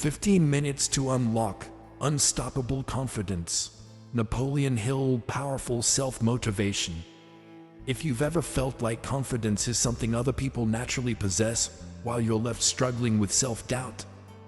15 minutes to unlock unstoppable confidence. Napoleon Hill, powerful self-motivation. If you've ever felt like confidence is something other people naturally possess while you're left struggling with self-doubt,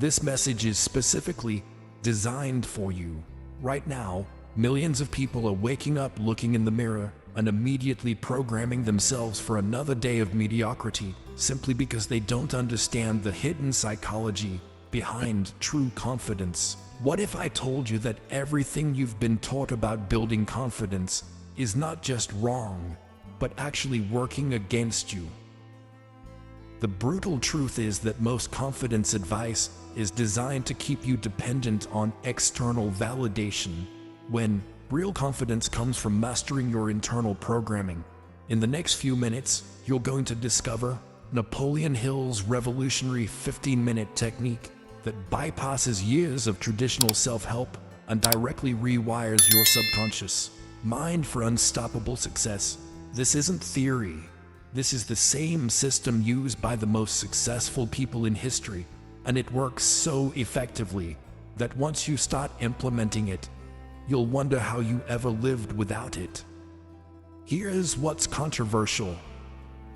this message is specifically designed for you. Right now, millions of people are waking up looking in the mirror and immediately programming themselves for another day of mediocrity simply because they don't understand the hidden psychology behind true confidence. What if I told you that everything you've been taught about building confidence is not just wrong, but actually working against you? The brutal truth is that most confidence advice is designed to keep you dependent on external validation, when real confidence comes from mastering your internal programming. In the next few minutes, you're going to discover Napoleon Hill's revolutionary 15-minute technique that bypasses years of traditional self-help and directly rewires your subconscious mind for unstoppable success. This isn't theory. This is the same system used by the most successful people in history, and it works so effectively that once you start implementing it, you'll wonder how you ever lived without it. Here's what's controversial.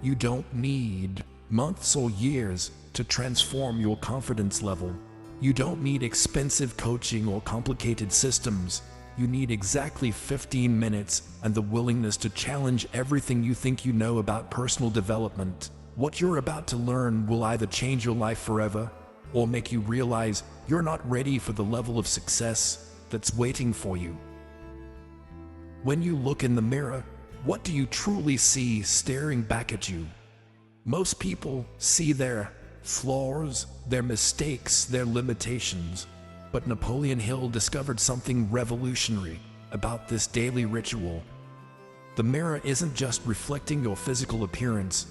You don't need months or years to transform your confidence level. You don't need expensive coaching or complicated systems. You need exactly 15 minutes and the willingness to challenge everything you think you know about personal development. What you're about to learn will either change your life forever or make you realize you're not ready for the level of success that's waiting for you. When you look in the mirror, what do you truly see staring back at you? Most people see their flaws, their mistakes, their limitations. But Napoleon Hill discovered something revolutionary about this daily ritual. The mirror isn't just reflecting your physical appearance,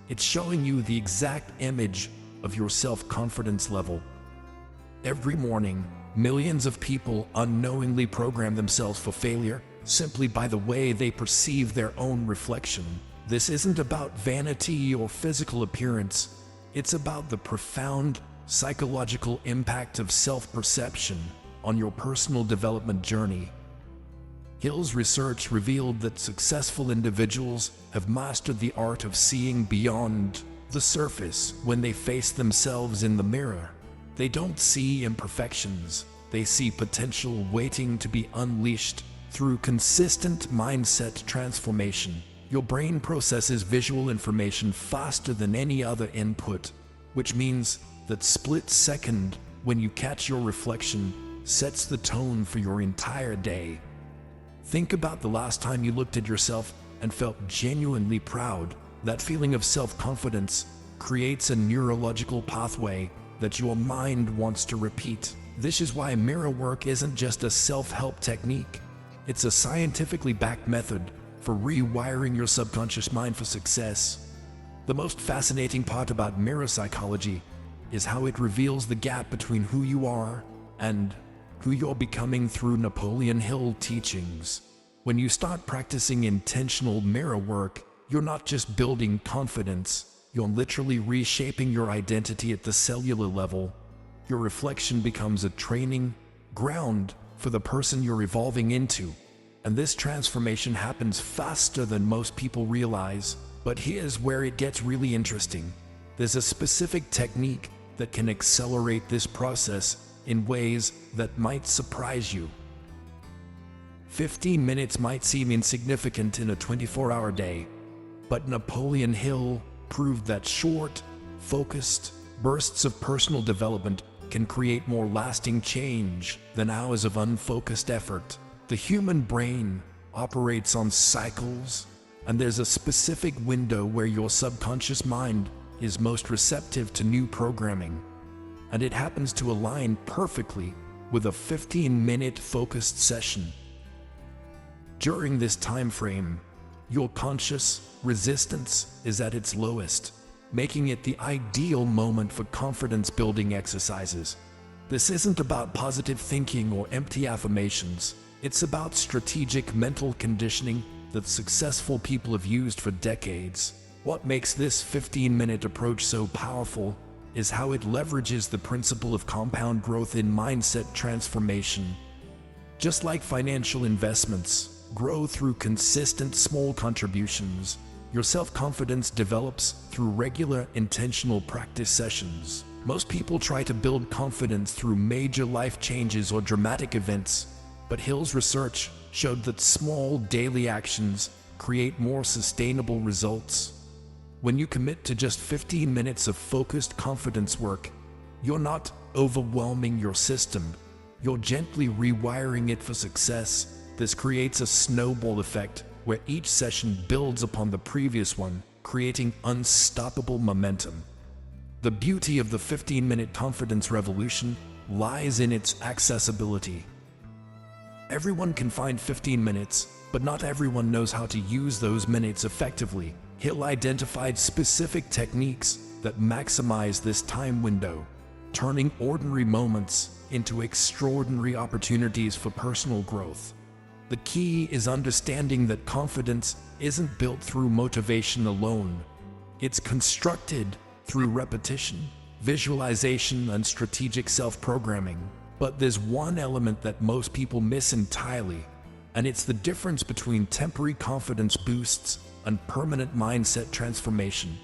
it's showing you the exact image of your self-confidence level. Every morning, millions of people unknowingly program themselves for failure simply by the way they perceive their own reflection. This isn't about vanity or physical appearance, it's about the profound psychological impact of self-perception on your personal development journey. Hill's research revealed that successful individuals have mastered the art of seeing beyond the surface when they face themselves in the mirror. They don't see imperfections, they see potential waiting to be unleashed through consistent mindset transformation. Your brain processes visual information faster than any other input, which means that split second when you catch your reflection sets the tone for your entire day. Think about the last time you looked at yourself and felt genuinely proud. That feeling of self-confidence creates a neurological pathway that your mind wants to repeat. This is why mirror work isn't just a self-help technique. It's a scientifically backed method for rewiring your subconscious mind for success. The most fascinating part about mirror psychology is how it reveals the gap between who you are and who you're becoming through Napoleon Hill teachings. When you start practicing intentional mirror work, you're not just building confidence, you're literally reshaping your identity at the cellular level. Your reflection becomes a training ground for the person you're evolving into. And this transformation happens faster than most people realize. But here's where it gets really interesting. There's a specific technique that can accelerate this process in ways that might surprise you. 15 minutes might seem insignificant in a 24-hour day, but Napoleon Hill proved that short, focused bursts of personal development can create more lasting change than hours of unfocused effort. The human brain operates on cycles, and there's a specific window where your subconscious mind is most receptive to new programming, and it happens to align perfectly with a 15-minute focused session. During this time frame, your conscious resistance is at its lowest, making it the ideal moment for confidence-building exercises. This isn't about positive thinking or empty affirmations. It's about strategic mental conditioning that successful people have used for decades. What makes this 15-minute approach so powerful is how it leverages the principle of compound growth in mindset transformation. Just like financial investments grow through consistent small contributions, your self-confidence develops through regular intentional practice sessions. Most people try to build confidence through major life changes or dramatic events, but Hill's research showed that small daily actions create more sustainable results. When you commit to just 15 minutes of focused confidence work, you're not overwhelming your system, you're gently rewiring it for success. This creates a snowball effect where each session builds upon the previous one, creating unstoppable momentum. The beauty of the 15-minute confidence revolution lies in its accessibility. Everyone can find 15 minutes, but not everyone knows how to use those minutes effectively. Hill identified specific techniques that maximize this time window, turning ordinary moments into extraordinary opportunities for personal growth. The key is understanding that confidence isn't built through motivation alone. It's constructed through repetition, visualization, and strategic self-programming. But there's one element that most people miss entirely, and it's the difference between temporary confidence boosts and permanent mindset transformation.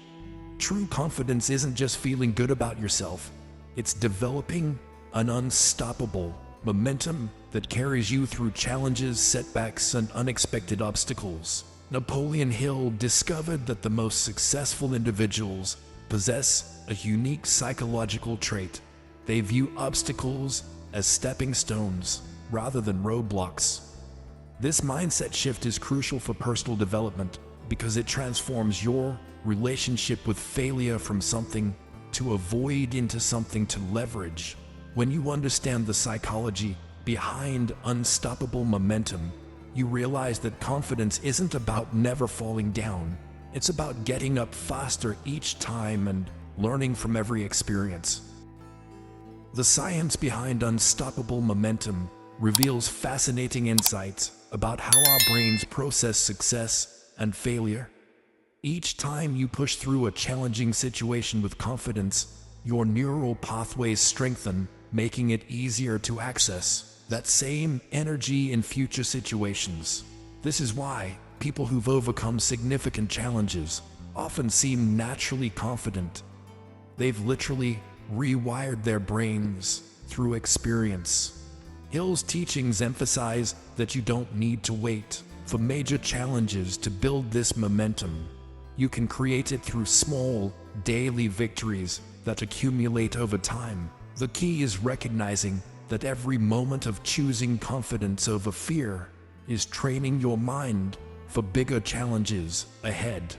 True confidence isn't just feeling good about yourself, it's developing an unstoppable momentum that carries you through challenges, setbacks, and unexpected obstacles. Napoleon Hill discovered that the most successful individuals possess a unique psychological trait. They view obstacles as stepping stones rather than roadblocks. This mindset shift is crucial for personal development because it transforms your relationship with failure from something to avoid into something to leverage. When you understand the psychology behind unstoppable momentum, you realize that confidence isn't about never falling down. It's about getting up faster each time and learning from every experience. The science behind unstoppable momentum reveals fascinating insights about how our brains process success and failure. Each time you push through a challenging situation with confidence, your neural pathways strengthen, making it easier to access that same energy in future situations. This is why people who've overcome significant challenges often seem naturally confident. They've literally rewired their brains through experience. Hill's teachings emphasize that you don't need to wait for major challenges to build this momentum. You can create it through small, daily victories that accumulate over time. The key is recognizing that every moment of choosing confidence over fear is training your mind for bigger challenges ahead.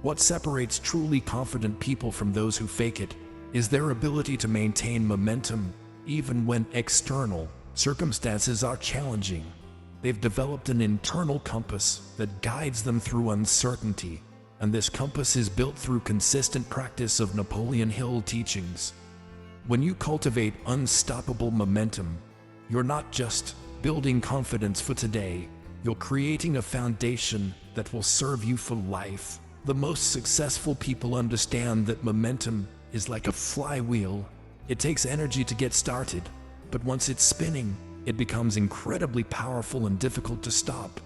What separates truly confident people from those who fake it is their ability to maintain momentum even when external circumstances are challenging. They've developed an internal compass that guides them through uncertainty, and this compass is built through consistent practice of Napoleon Hill teachings. When you cultivate unstoppable momentum, you're not just building confidence for today, you're creating a foundation that will serve you for life. The most successful people understand that momentum is like a flywheel. It takes energy to get started, but once it's spinning, it becomes incredibly powerful and difficult to stop.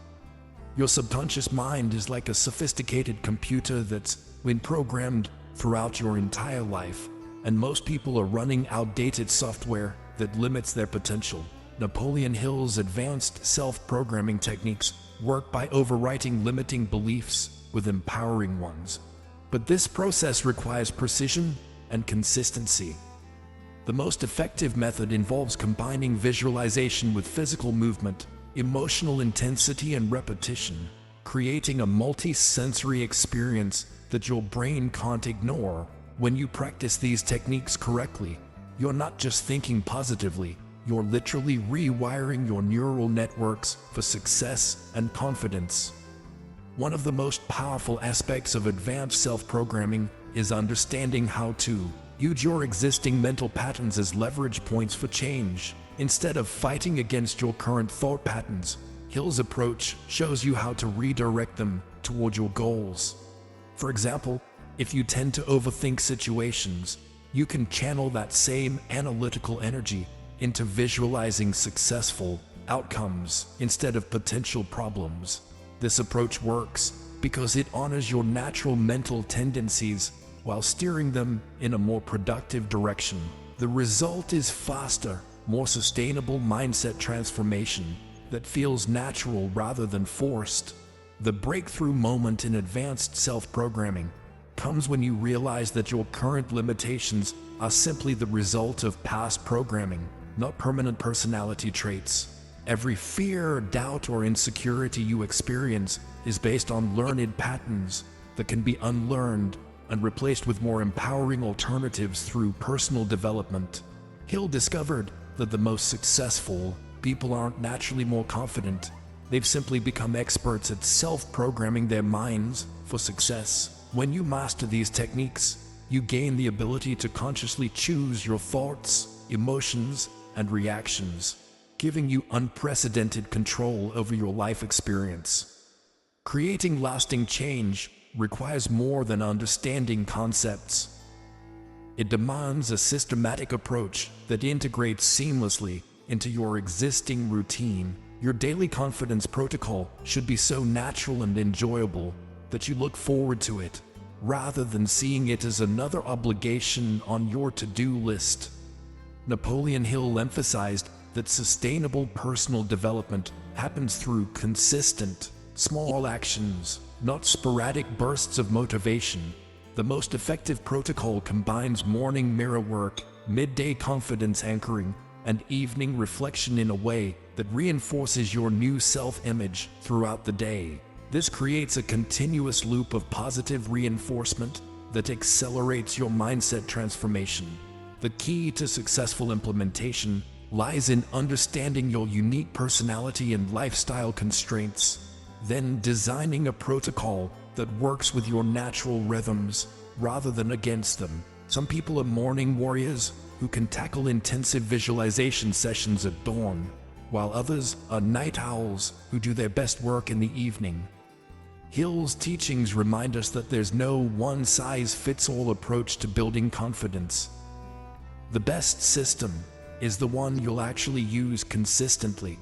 Your subconscious mind is like a sophisticated computer that's been programmed throughout your entire life, and most people are running outdated software that limits their potential. Napoleon Hill's advanced self-programming techniques work by overwriting limiting beliefs with empowering ones. But this process requires precision and consistency. The most effective method involves combining visualization with physical movement, emotional intensity, and repetition, creating a multi-sensory experience that your brain can't ignore. When you practice these techniques correctly, you're not just thinking positively, you're literally rewiring your neural networks for success and confidence. One of the most powerful aspects of advanced self-programming is understanding how to use your existing mental patterns as leverage points for change. Instead of fighting against your current thought patterns, Hill's approach shows you how to redirect them toward your goals. For example, if you tend to overthink situations, you can channel that same analytical energy into visualizing successful outcomes instead of potential problems. This approach works because it honors your natural mental tendencies while steering them in a more productive direction. The result is faster, more sustainable mindset transformation that feels natural rather than forced. The breakthrough moment in advanced self-programming comes when you realize that your current limitations are simply the result of past programming, not permanent personality traits. Every fear, doubt, or insecurity you experience is based on learned patterns that can be unlearned and replaced with more empowering alternatives through personal development. Hill discovered that the most successful people aren't naturally more confident. They've simply become experts at self-programming their minds for success. When you master these techniques, you gain the ability to consciously choose your thoughts, emotions, and reactions, giving you unprecedented control over your life experience. Creating lasting change requires more than understanding concepts. It demands a systematic approach that integrates seamlessly into your existing routine. Your daily confidence protocol should be so natural and enjoyable that you look forward to it, rather than seeing it as another obligation on your to-do list. Napoleon Hill emphasized that sustainable personal development happens through consistent, small actions, not sporadic bursts of motivation. The most effective protocol combines morning mirror work, midday confidence anchoring, and evening reflection in a way that reinforces your new self-image throughout the day. This creates a continuous loop of positive reinforcement that accelerates your mindset transformation. The key to successful implementation lies in understanding your unique personality and lifestyle constraints, then designing a protocol that works with your natural rhythms rather than against them. Some people are morning warriors who can tackle intensive visualization sessions at dawn, while others are night owls who do their best work in the evening. Hill's teachings remind us that there's no one-size-fits-all approach to building confidence. The best system is the one you'll actually use consistently.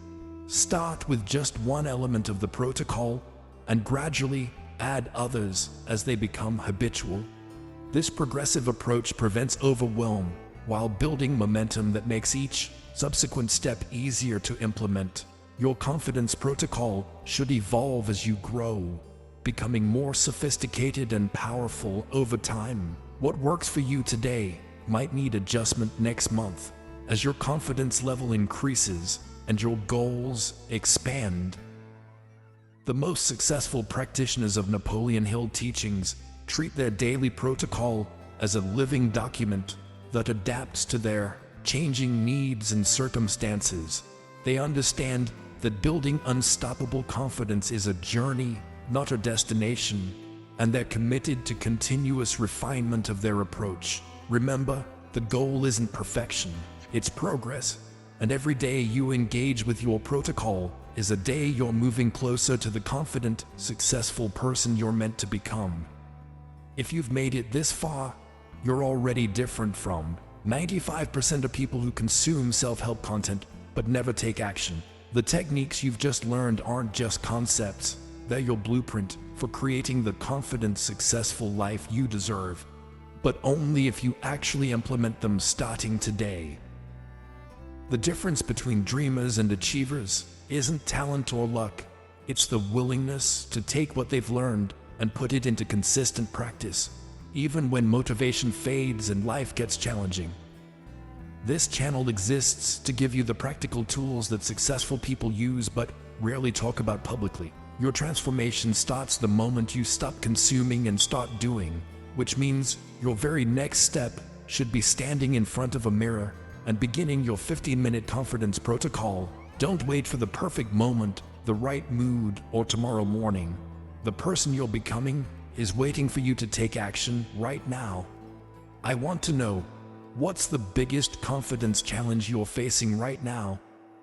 Start with just one element of the protocol and gradually add others as they become habitual. This progressive approach prevents overwhelm while building momentum that makes each subsequent step easier to implement. Your confidence protocol should evolve as you grow, becoming more sophisticated and powerful over time. What works for you today might need adjustment next month as your confidence level increases and your goals expand. The most successful practitioners of Napoleon Hill teachings treat their daily protocol as a living document that adapts to their changing needs and circumstances. They understand that building unstoppable confidence is a journey, not a destination, and they're committed to continuous refinement of their approach. Remember, the goal isn't perfection, it's progress. And every day you engage with your protocol is a day you're moving closer to the confident, successful person you're meant to become. If you've made it this far, you're already different from 95% of people who consume self-help content but never take action. The techniques you've just learned aren't just concepts, they're your blueprint for creating the confident, successful life you deserve. But only if you actually implement them starting today. The difference between dreamers and achievers isn't talent or luck. It's the willingness to take what they've learned and put it into consistent practice, even when motivation fades and life gets challenging. This channel exists to give you the practical tools that successful people use but rarely talk about publicly. Your transformation starts the moment you stop consuming and start doing, which means your very next step should be standing in front of a mirror and beginning your 15-minute confidence protocol. Don't wait for the perfect moment, the right mood, or tomorrow morning. The person you're becoming is waiting for you to take action right now. I want to know, what's the biggest confidence challenge you're facing right now?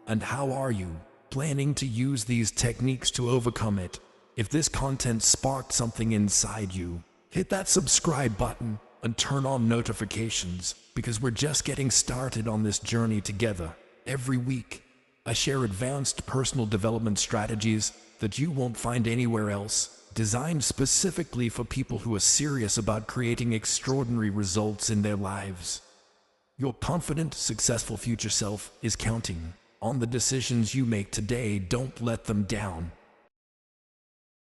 And how are you planning to use these techniques to overcome it? If this content sparked something inside you, hit that subscribe button and turn on notifications because we're just getting started on this journey together. Every week, I share advanced personal development strategies that you won't find anywhere else, designed specifically for people who are serious about creating extraordinary results in their lives. Your confident, successful future self is counting on the decisions you make today. Don't let them down.